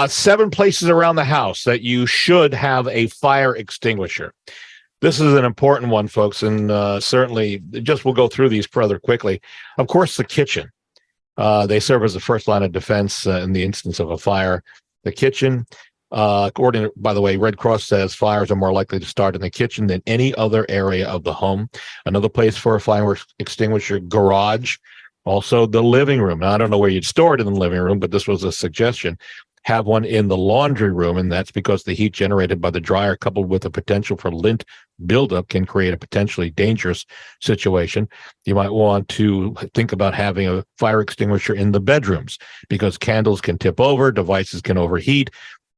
7 places around the house that you should have a fire extinguisher. This is an important one, folks, and certainly just we'll go through these rather quickly. Of course, the kitchen. They serve as the first line of defense in the instance of a fire. The kitchen, according to, by the way, Red Cross says fires are more likely to start in the kitchen than any other area of the home. Another place for a fire extinguisher, garage. Also, the living room. Now, I don't know where you'd store it in the living room, but this was a suggestion. Have one in the laundry room, and that's because the heat generated by the dryer coupled with the potential for lint buildup can create a potentially dangerous situation. You might want to think about having a fire extinguisher in the bedrooms because candles can tip over, devices can overheat,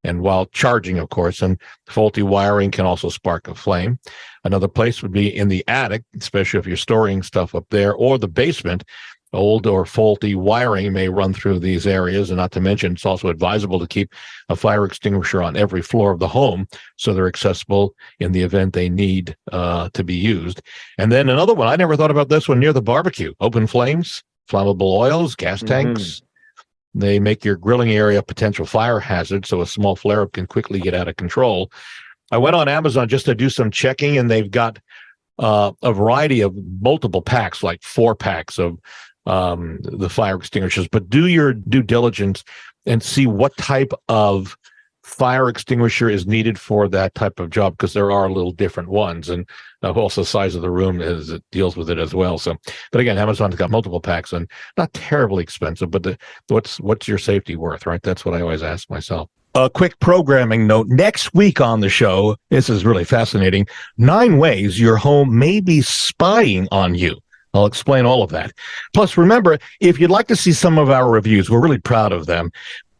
and while charging, of course, and faulty wiring can also spark a flame. Another place would be in the attic, especially if you're storing stuff up there, or the basement. Old or faulty wiring may run through these areas, and not to mention, it's also advisable to keep a fire extinguisher on every floor of the home so they're accessible in the event they need to be used. And then another one, I never thought about this one, near the barbecue. Open flames, flammable oils, gas tanks. They make your grilling area a potential fire hazard, so a small flare-up can quickly get out of control. I went on Amazon just to do some checking, and they've got a variety of multiple packs, like 4 packs of the fire extinguishers, but do your due diligence and see what type of fire extinguisher is needed for that type of job, because there are a little different ones, and also size of the room as it deals with it as well. So, but again, Amazon's got multiple packs and not terribly expensive, but what's your safety worth, right? That's what I always ask myself. A quick programming note. Next week on the show, this is really fascinating, 9 ways your home may be spying on you. I'll explain all of that. Plus, remember, if you'd like to see some of our reviews, we're really proud of them,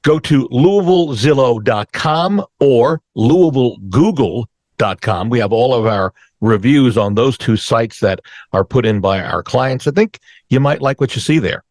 go to LouisvilleZillow.com or LouisvilleGoogle.com. We have all of our reviews on those 2 sites that are put in by our clients. I think you might like what you see there.